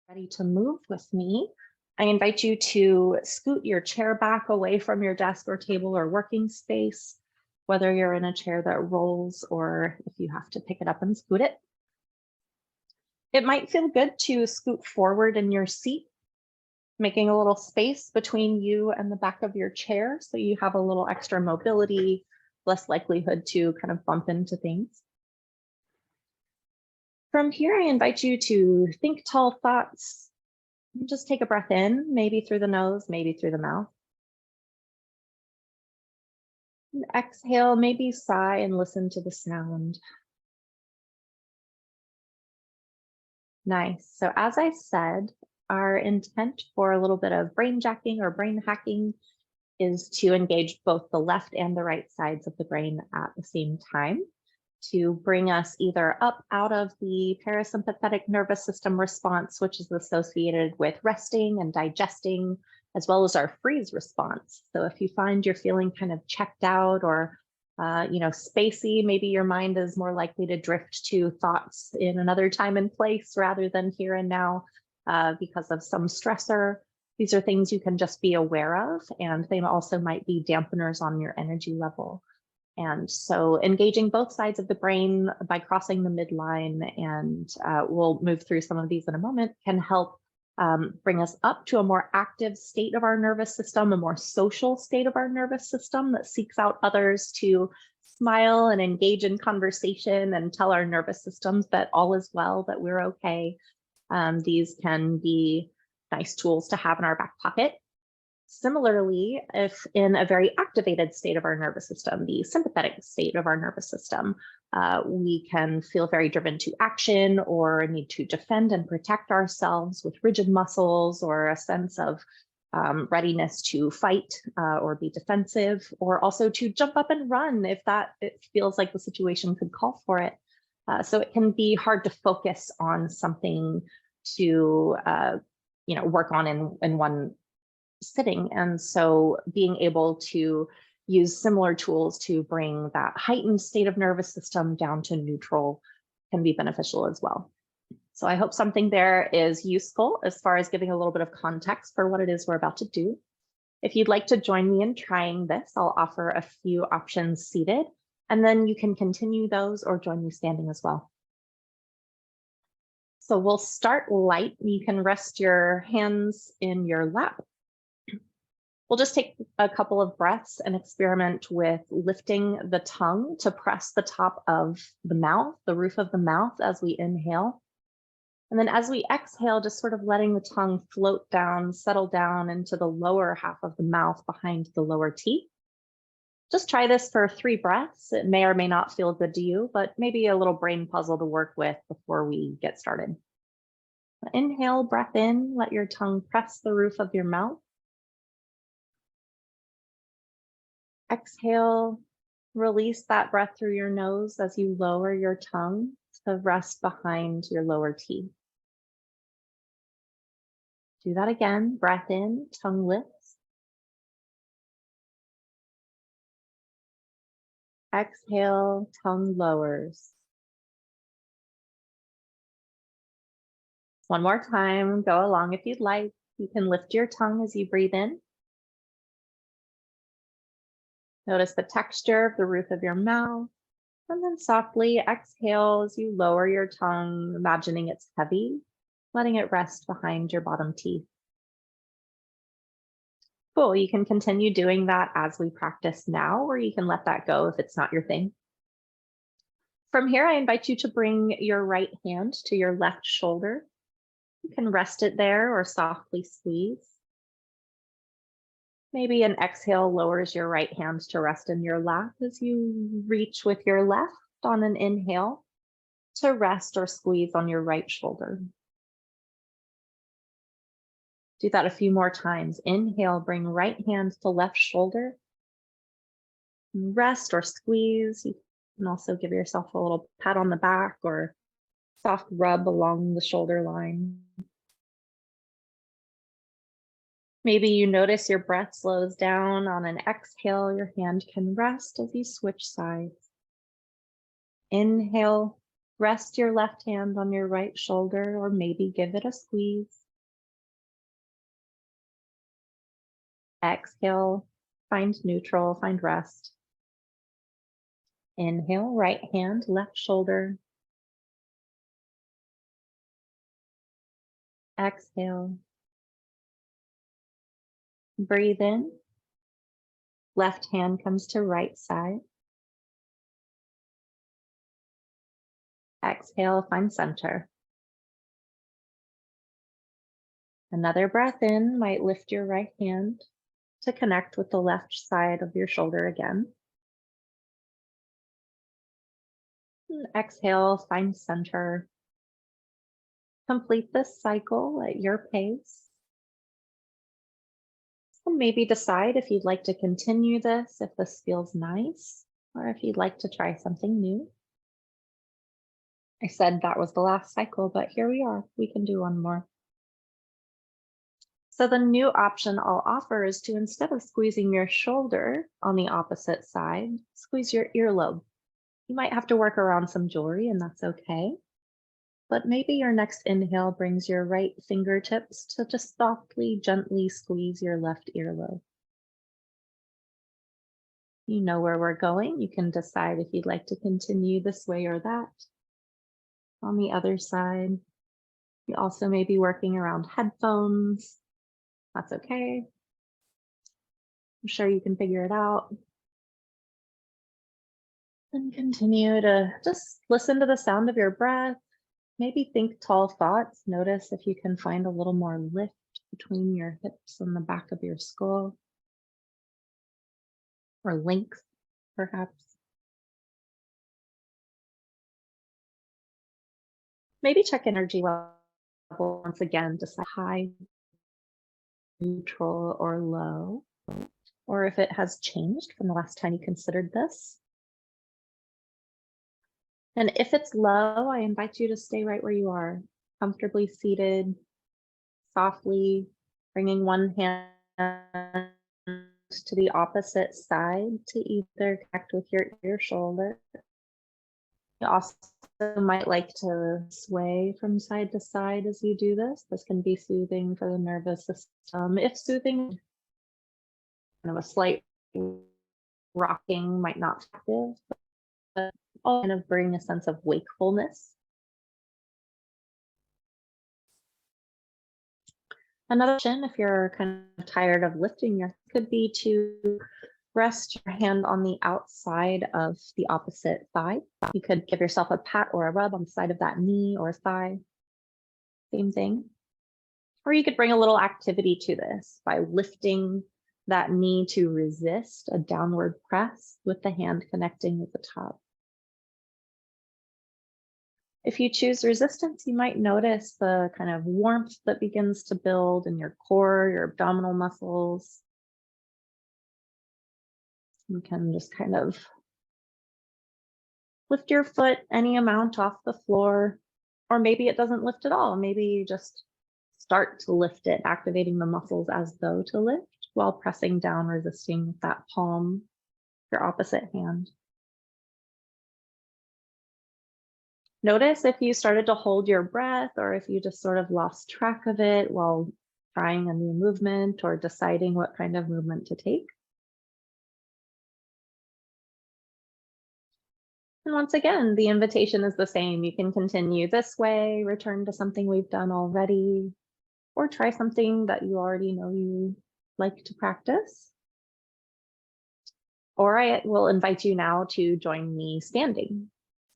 Ready to move with me, I invite you to scoot your chair back away from your desk or table or working space, whether you're in a chair that rolls or if you have to pick it up and scoot it. It might feel good to scoot forward in your seat, making a little space between you and the back of your chair so you have a little extra mobility, less likelihood to kind of bump into things. From here, I invite you to think tall thoughts. Just take a breath in, maybe through the nose, maybe through the mouth. And exhale, maybe sigh and listen to the sound. Nice. So as I said, our intent for a little bit of brain jacking or brain hacking is to engage both the left and the right sides of the brain at the same time, to bring us either up out of the parasympathetic nervous system response, which is associated with resting and digesting, as well as our freeze response. So if you find you're feeling kind of checked out or spacey, maybe your mind is more likely to drift to thoughts in another time and place rather than here and now because of some stressor. These are things you can just be aware of, and they also might be dampeners on your energy level. And so engaging both sides of the brain by crossing the midline, and we'll move through some of these in a moment, can help bring us up to a more active state of our nervous system, a more social state of our nervous system that seeks out others to smile and engage in conversation and tell our nervous systems that all is well, that we're okay. These can be nice tools to have in our back pocket. Similarly, if in a very activated state of our nervous system, the sympathetic state of our nervous system, we can feel very driven to action or need to defend and protect ourselves with rigid muscles or a sense of readiness to fight or be defensive, or also to jump up and run if it feels like the situation could call for it. So it can be hard to focus on something to work on in one sitting. And so being able to use similar tools to bring that heightened state of nervous system down to neutral can be beneficial as well. So I hope something there is useful as far as giving a little bit of context for what it is we're about to do. If you'd like to join me in trying this, I'll offer a few options seated, and then you can continue those or join me standing as well. So we'll start light. You can rest your hands in your lap. We'll just take a couple of breaths and experiment with lifting the tongue to press the top of the mouth, the roof of the mouth, as we inhale. And then as we exhale, just sort of letting the tongue float down, settle down into the lower half of the mouth behind the lower teeth. Just try this for 3 breaths. It may or may not feel good to you, but maybe a little brain puzzle to work with before we get started. Inhale, breath in, let your tongue press the roof of your mouth. Exhale, release that breath through your nose as you lower your tongue to rest behind your lower teeth. Do that again. Breath in, tongue lifts. Exhale, tongue lowers. One more time, go along if you'd like. You can lift your tongue as you breathe in. Notice the texture of the roof of your mouth, and then softly exhale as you lower your tongue, imagining it's heavy, letting it rest behind your bottom teeth. Cool, you can continue doing that as we practice now, or you can let that go if it's not your thing. From here, I invite you to bring your right hand to your left shoulder. You can rest it there or softly squeeze. Maybe an exhale lowers your right hand to rest in your lap as you reach with your left on an inhale to rest or squeeze on your right shoulder. Do that a few more times. Inhale, bring right hand to left shoulder. Rest or squeeze. You can also give yourself a little pat on the back or soft rub along the shoulder line. Maybe you notice your breath slows down. On an exhale, your hand can rest as you switch sides. Inhale, Rest your left hand on your right shoulder, or maybe give it a squeeze. Exhale, find neutral, find rest. Inhale, right hand, left shoulder. Exhale. Breathe in. Left hand comes to right side. Exhale, find center. Another breath in might lift your right hand to connect with the left side of your shoulder again. And exhale, find center. Complete this cycle at your pace. And maybe decide if you'd like to continue this, if this feels nice, or if you'd like to try something new. I said that was the last cycle, but here we are. We can do one more. So the new option I'll offer is to, instead of squeezing your shoulder on the opposite side, squeeze your earlobe. You might have to work around some jewelry, and that's okay. But maybe your next inhale brings your right fingertips to just softly, gently squeeze your left earlobe. You know where we're going. You can decide if you'd like to continue this way or that. On the other side, you also may be working around headphones. That's okay. I'm sure you can figure it out. And continue to just listen to the sound of your breath. Maybe think tall thoughts. Notice if you can find a little more lift between your hips and the back of your skull. Or length, perhaps. Maybe check energy level once again, decide high, neutral, or low, or if it has changed from the last time you considered this. And if it's low, I invite you to stay right where you are, comfortably seated, softly bringing one hand to the opposite side to either connect with your ear shoulder. You also might like to sway from side to side as you do this. This can be soothing for the nervous system. If soothing, kind of a slight rocking might not be effective, but all kind of bring a sense of wakefulness. Another option, if you're kind of tired of lifting your, could be to rest your hand on the outside of the opposite thigh. You could give yourself a pat or a rub on the side of that knee or thigh. Same thing. Or you could bring a little activity to this by lifting that knee to resist a downward press with the hand connecting with the top. If you choose resistance, you might notice the kind of warmth that begins to build in your core, your abdominal muscles. You can just kind of lift your foot any amount off the floor, or maybe it doesn't lift at all. Maybe you just start to lift it, activating the muscles as though to lift while pressing down, resisting with that palm, your opposite hand. Notice if you started to hold your breath or if you just sort of lost track of it while trying a new movement or deciding what kind of movement to take. And once again, the invitation is the same. You can continue this way, return to something we've done already, or try something that you already know you like to practice. Or I will invite you now to join me standing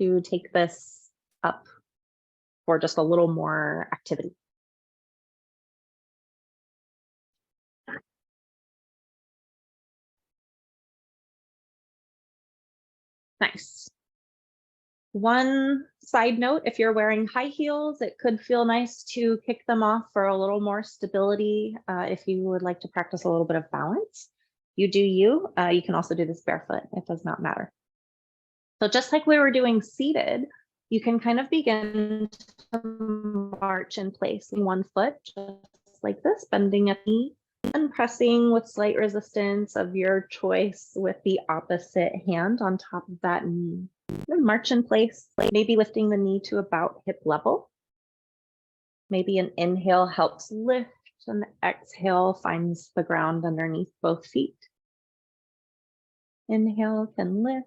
to take this up for just a little more activity. Nice. One side note, if you're wearing high heels, it could feel nice to kick them off for a little more stability. If you would like to practice a little bit of balance, you do you. You can also do this barefoot. It does not matter. So just like we were doing seated, you can kind of begin to march in place in one foot, just like this, bending a knee and pressing with slight resistance of your choice with the opposite hand on top of that knee. Then march in place, maybe lifting the knee to about hip level. Maybe an inhale helps lift, and the exhale finds the ground underneath both feet. Inhale can lift.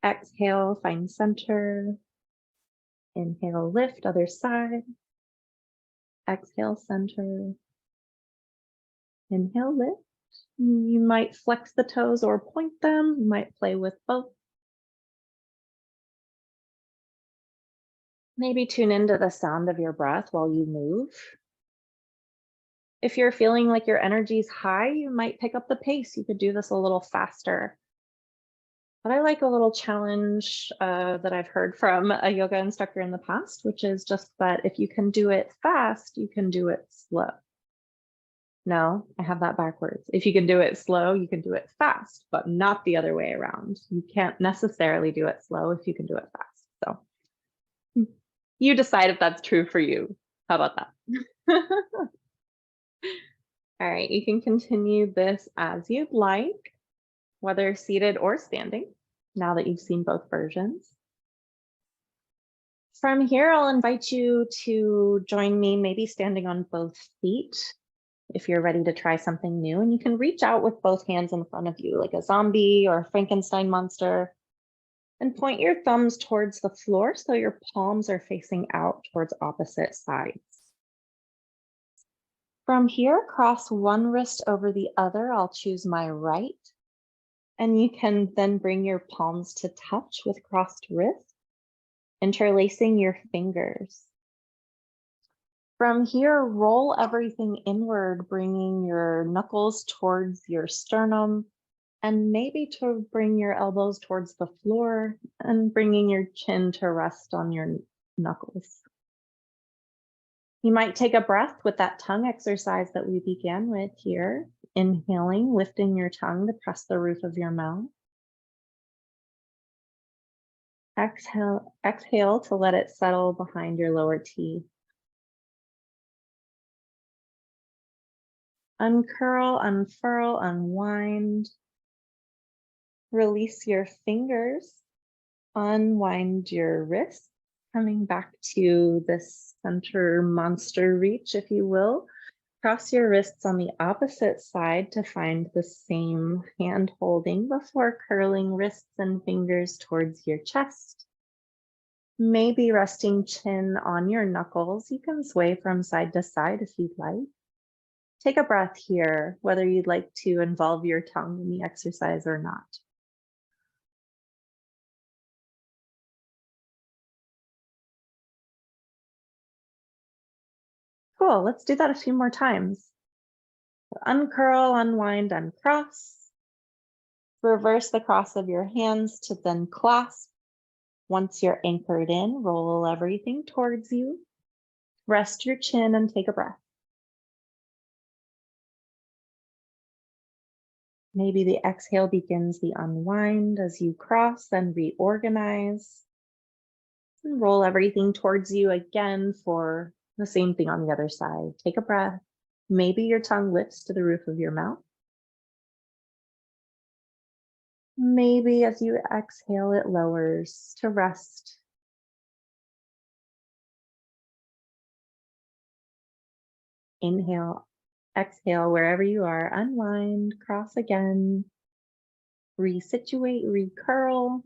Exhale, find center. Inhale, lift, other side. Exhale, center. Inhale, lift. You might flex the toes or point them. You might play with both. Maybe tune into the sound of your breath while you move. If you're feeling like your energy's high, you might pick up the pace. You could do this a little faster. But I like a little challenge that I've heard from a yoga instructor in the past, which is just that if you can do it fast, you can do it slow. No, I have that backwards. If you can do it slow, you can do it fast, but not the other way around. You can't necessarily do it slow if you can do it fast. So you decide if that's true for you. How about that? All right, you can continue this as you'd like, whether seated or standing, now that you've seen both versions. From here, I'll invite you to join me, maybe standing on both feet, if you're ready to try something new. And you can reach out with both hands in front of you, like a zombie or a Frankenstein monster, and point your thumbs towards the floor so your palms are facing out towards opposite sides. From here, cross one wrist over the other. I'll choose my right. And you can then bring your palms to touch with crossed wrists, interlacing your fingers. From here, roll everything inward, bringing your knuckles towards your sternum, and maybe to bring your elbows towards the floor and bringing your chin to rest on your knuckles. You might take a breath with that tongue exercise that we began with here. Inhaling, lifting your tongue to press the roof of your mouth. Exhale to let it settle behind your lower teeth. Uncurl, unfurl, unwind. Release your fingers. Unwind your wrists, coming back to this center monster reach, if you will. Cross your wrists on the opposite side to find the same hand holding before curling wrists and fingers towards your chest. Maybe resting chin on your knuckles. You can sway from side to side if you'd like. Take a breath here, whether you'd like to involve your tongue in the exercise or not. Cool, let's do that a few more times. Uncurl, unwind, uncross. Reverse the cross of your hands to then clasp. Once you're anchored in, roll everything towards you. Rest your chin and take a breath. Maybe the exhale begins the unwind as you cross and reorganize. And roll everything towards you again for the same thing on the other side. Take a breath. Maybe your tongue lifts to the roof of your mouth. Maybe as you exhale, it lowers to rest. Inhale, exhale, wherever you are, unwind, cross again, resituate, recurl.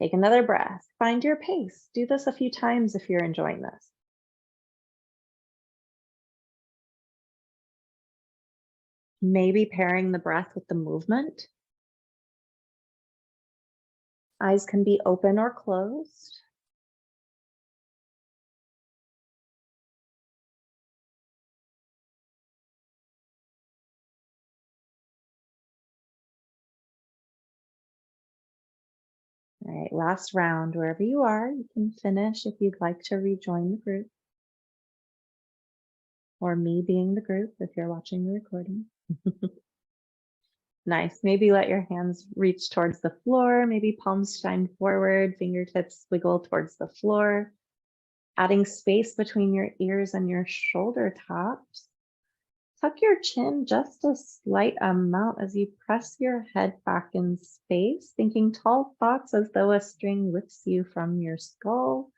Take another breath, find your pace. Do this a few times if you're enjoying this. Maybe pairing the breath with the movement. Eyes can be open or closed. All right, last round, wherever you are, you can finish if you'd like to rejoin the group. Or me being the group if you're watching the recording. Nice, maybe let your hands reach towards the floor, maybe palms shine forward, fingertips wiggle towards the floor, adding space between your ears and your shoulder tops. Tuck your chin just a slight amount as you press your head back in space, thinking tall thoughts as though a string lifts you from your skull.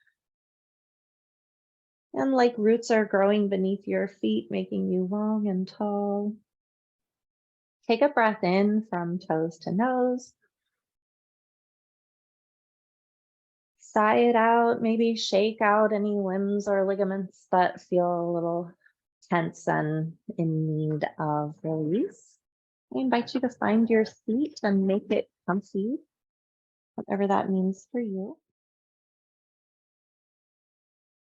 And like roots are growing beneath your feet, making you long and tall. Take a breath in from toes to nose. Sigh it out, maybe shake out any limbs or ligaments that feel a little tense and in need of release. I invite you to find your seat and make it comfy, whatever that means for you.